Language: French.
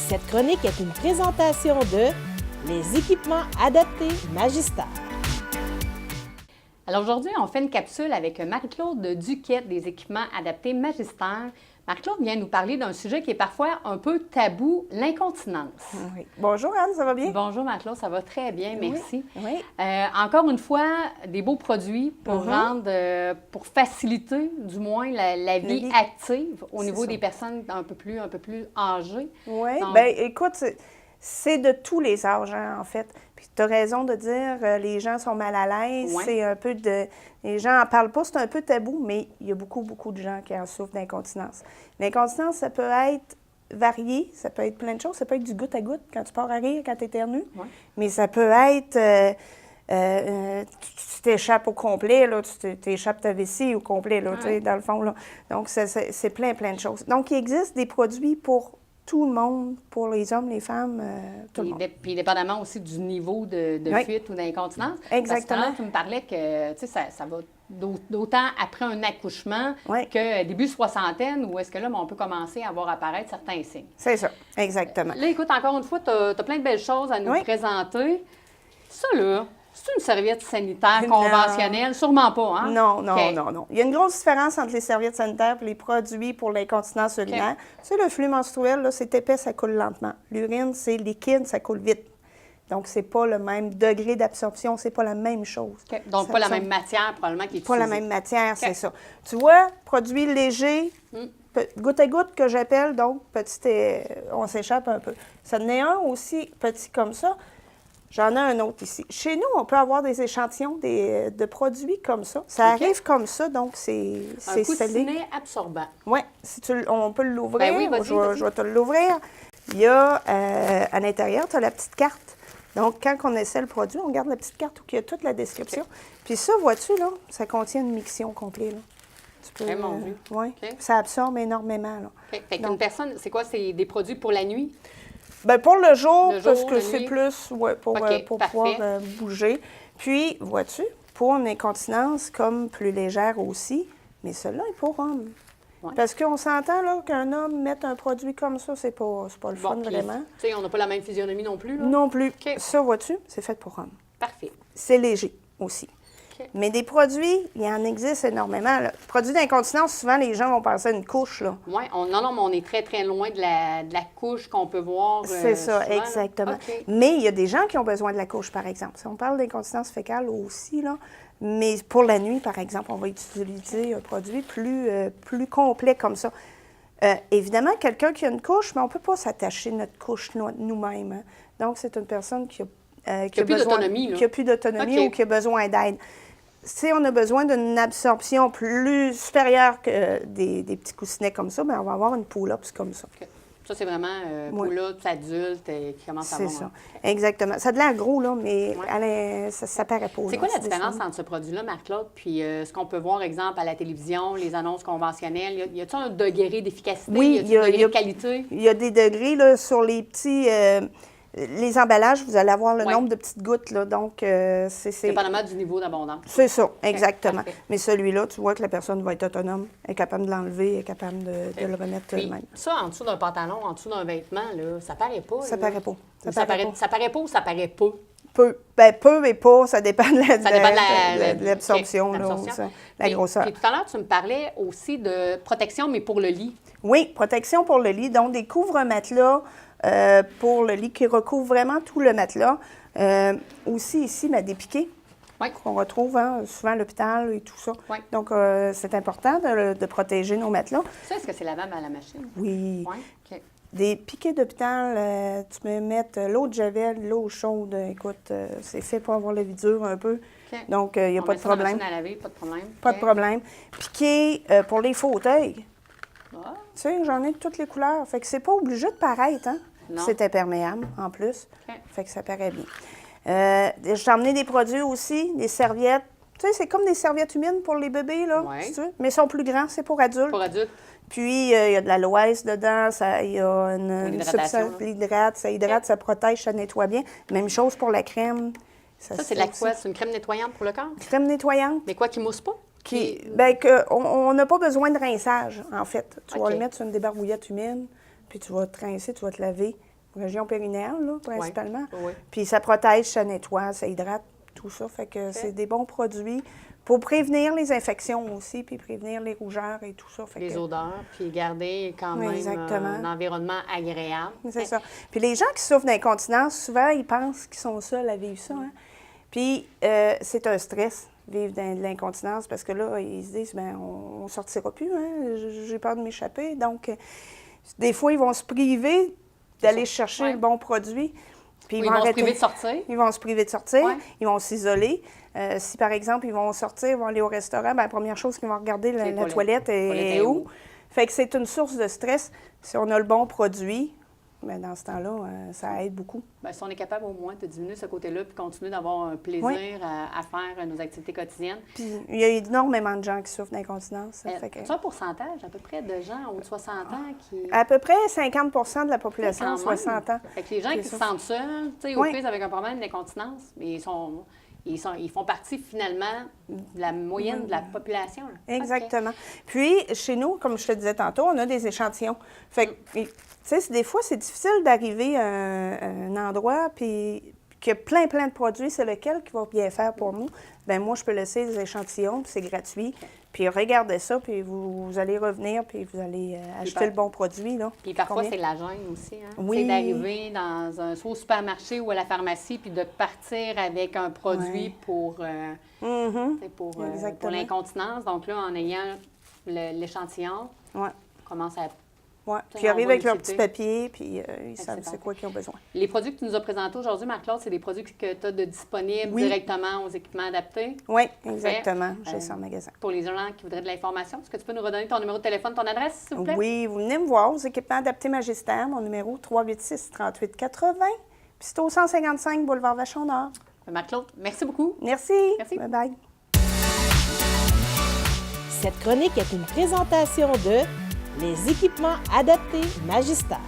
Cette chronique est une présentation de Les équipements adaptés Magistar. Alors aujourd'hui, on fait une capsule avec Marie-Claude Duquette des équipements adaptés Magistar. Marie-Claude vient nous parler d'un sujet qui est parfois un peu tabou, l'incontinence. Oui. Bonjour Anne, ça va bien? Bonjour Marie-Claude, ça va très bien, merci. Oui. Encore une fois, des beaux produits pour pour faciliter du moins la vie active au niveau des personnes un peu plus âgées. Oui, Donc, bien écoute, c'est de tous les âges hein, en fait. Puis tu as raison de dire les gens sont mal à l'aise, c'est un peu de... Les gens n'en parlent pas, c'est un peu tabou, mais il y a beaucoup de gens qui en souffrent d'incontinence. L'incontinence, ça peut être varié, ça peut être plein de choses, ça peut être du goutte à goutte quand tu pars à rire, quand tu éternues, mais ça peut être... tu t'échappes au complet, là, tu t'échappes ta vessie au complet, là, tu sais, dans le fond. Là. Donc, c'est plein de choses. Donc, il existe des produits pour tout le monde, pour les hommes, les femmes, tout le monde. Puis dépendamment aussi du niveau de fuite ou d'incontinence. Exactement. Parce que là, tu me parlais que tu sais, ça va d'autant après un accouchement que début soixantaine, où est-ce que là, on peut commencer à voir apparaître certains signes. C'est ça, exactement. Là, écoute, encore une fois, tu as plein de belles choses à nous présenter. Ça, là, c'est une serviette sanitaire conventionnelle? Sûrement pas, hein? Non. Il y a une grosse différence entre les serviettes sanitaires et les produits pour l'incontinence urinaire. Tu sais, le flux menstruel, là, c'est épais, ça coule lentement. L'urine, c'est liquide, ça coule vite. Donc, c'est pas le même degré d'absorption, c'est pas la même chose. Donc, pas la même matière, probablement, qui est utilisée. Pas la même matière, c'est ça. Tu vois, produit léger, goutte à goutte que j'appelle, donc, petit, on s'échappe un peu. Ça en est un aussi petit comme ça. J'en ai un autre ici. Chez nous, on peut avoir des échantillons de produits comme ça. Ça arrive comme ça, donc c'est un coussinet absorbant. Oui, on peut l'ouvrir. Ben oui, vas-y. Je vais te l'ouvrir. Il y a, à l'intérieur, tu as la petite carte. Donc, quand on essaie le produit, on garde la petite carte où il y a toute la description. Puis ça, vois-tu, là, ça contient une mixion complète. Tu peux, mon Dieu. Oui, ça absorbe énormément. Là. Fait qu'une personne, c'est quoi? C'est des produits pour la nuit? Bien, pour le jour, parce que la c'est nuit. plus pour pouvoir bouger. Puis, vois-tu, pour une incontinence comme plus légère aussi, mais celui-là est pour homme. Parce qu'on s'entend là qu'un homme mette un produit comme ça, c'est pas le fun vraiment. Tu sais, on n'a pas la même physionomie non plus, là? Non plus. Ça, vois-tu, c'est fait pour homme. Parfait. C'est léger aussi. Mais des produits, il y en existe énormément. Là. Produits d'incontinence, souvent, les gens vont penser à une couche. Là. Oui, non, mais on est très loin de la couche qu'on peut voir. C'est ça, souvent, exactement. Mais il y a des gens qui ont besoin de la couche, par exemple. Si on parle d'incontinence fécale aussi, là, mais pour la nuit, par exemple, on va utiliser un produit plus complet comme ça. Évidemment, quelqu'un qui a une couche, mais on ne peut pas s'attacher notre couche nous-mêmes. Hein. Donc, c'est une personne qui a plus d'autonomie ou qui a besoin d'aide. Si on a besoin d'une absorption plus supérieure que des petits coussinets comme ça, bien, on va avoir une pull-ups comme ça. Ça, c'est vraiment pull-ups adulte qui commence à avoir... C'est ça, exactement. Ça a de l'air gros, là, mais ça paraît pas. C'est quoi la différence entre ce produit-là, Marie-Claude, puis ce qu'on peut voir, exemple, à la télévision, les annonces conventionnelles? Y a-t-il un degré d'efficacité? Oui, y a-t-il un degré de qualité? Il y a des degrés, là, sur les petits... les emballages, vous allez avoir le nombre de petites gouttes, là, donc c'est... Dépendamment du niveau d'abondance. C'est ça, exactement. Mais celui-là, tu vois que la personne va être autonome, elle est capable de l'enlever, elle est capable de le remettre elle-même. Ça, en dessous d'un pantalon, en dessous d'un vêtement, là, ça paraît pas. Ça paraît pas. Ça paraît pas ou ça paraît pas? Peu. Bien, peu et pas, ça dépend de l'absorption, la grosseur. Puis tout à l'heure, tu me parlais aussi de protection, mais pour le lit. Oui, protection pour le lit, donc des couvre-matelas pour le lit qui recouvre vraiment tout le matelas. Aussi ici, des piquets qu'on retrouve souvent à l'hôpital et tout ça. Donc, c'est important de protéger nos matelas. Ça, est-ce que c'est lavable à la machine? Oui. Des piquets d'hôpital, tu peux mettre l'eau de javel, l'eau chaude. Écoute, c'est fait pour avoir la vie dure un peu. Donc, il n'y a pas de problème. À laver, pas de problème. Pas de problème. Piquet pour les fauteuils. Tu sais, j'en ai de toutes les couleurs. Fait que c'est pas obligé de paraître, hein? C'est imperméable, en plus. Fait que ça paraît bien. J'ai emmené des produits aussi, des serviettes. Tu sais, c'est comme des serviettes humides pour les bébés, là, si tu veux. Mais ils sont plus grands, c'est pour adultes. Pour adultes. Puis, il y a de l'aloès dedans, il y a une substance qui hydrate, ça protège, ça nettoie bien. Même chose pour la crème. Ça c'est de la quoi? C'est une crème nettoyante pour le corps? Crème nettoyante. Mais quoi, qui mousse pas? On n'a pas besoin de rinçage, en fait. Tu vas le mettre sur une débarbouillette humide, puis tu vas te rincer, tu vas te laver. région périnéale, là, principalement. Oui. Puis ça protège, ça nettoie, ça hydrate, tout ça. Fait que c'est des bons produits pour prévenir les infections aussi, puis prévenir les rougeurs et tout ça. Fait Les que, odeurs, puis garder quand Oui, même exactement. un environnement agréable. c'est ça. Puis les gens qui souffrent d'incontinence, souvent, ils pensent qu'ils sont seuls à vivre ça. Hein? Puis c'est un stress, vivre de l'incontinence, parce que là, ils se disent, bien, on ne sortira plus, hein? J'ai peur de m'échapper. Donc, des fois, ils vont se priver d'aller chercher le bon produit. Puis Ils vont se priver de sortir. Ils vont se priver de sortir, Ouais. ils vont s'isoler. Si, par exemple, ils vont sortir, ils vont aller au restaurant, bien, la première chose qu'ils vont regarder, la toilettes. toilette Toilette est où. Fait que c'est une source de stress. Si on a le bon produit, bien, dans ce temps-là, ça aide beaucoup. Bien, si on est capable au moins de diminuer ce côté-là puis continuer d'avoir un plaisir Oui. à faire nos activités quotidiennes. Puis il y a énormément de gens qui souffrent d'incontinence. Fait que- C'est un pourcentage à peu près de gens au de 60 ans qui... à peu près 50 de la population, Quand même. 60 ans. Fait que les gens qui se souffrent. sentent seuls, tu sais, aux Oui. prises avec un problème d'incontinence, mais ils font partie finalement de la moyenne de la population. Là. Exactement. Puis, chez nous, comme je te disais tantôt, on a des échantillons. Fait que, tu sais, des fois, c'est difficile d'arriver à un endroit, puis qu'il y a plein de produits, c'est lequel qui va bien faire pour nous. Bien, moi, je peux laisser des échantillons, puis c'est gratuit. Puis regardez ça, puis vous allez revenir, puis vous allez acheter le bon produit. Là. Puis parfois, Combien? c'est la gêne aussi. Hein? Oui. C'est d'arriver soit au supermarché ou à la pharmacie, puis de partir avec un produit Ouais. pour, Mhm. pour Exactement. l'incontinence. Donc là, en ayant l'échantillon, Ouais. on commence à... Ouais. Ça, Puis ils arrivent on va avec leur l'utiliser. petit papier, puis ils savent Excellent. c'est quoi qu'ils ont besoin. Les produits que tu nous as présentés aujourd'hui, Marc-Claude, c'est des produits que tu as de disponibles Oui. directement aux équipements adaptés. Oui, exactement. J'ai Euh, ça en magasin. Pour les gens qui voudraient de l'information, est-ce que tu peux nous redonner ton numéro de téléphone, ton adresse, s'il vous plaît? Oui, vous venez me voir aux équipements adaptés Magistère, mon numéro 386-3880, puis c'est au 155 boulevard Vachon-Nord. Marc-Claude, merci beaucoup. Merci. Merci. Bye-bye. Cette chronique est une présentation de Les équipements adaptés Magistère.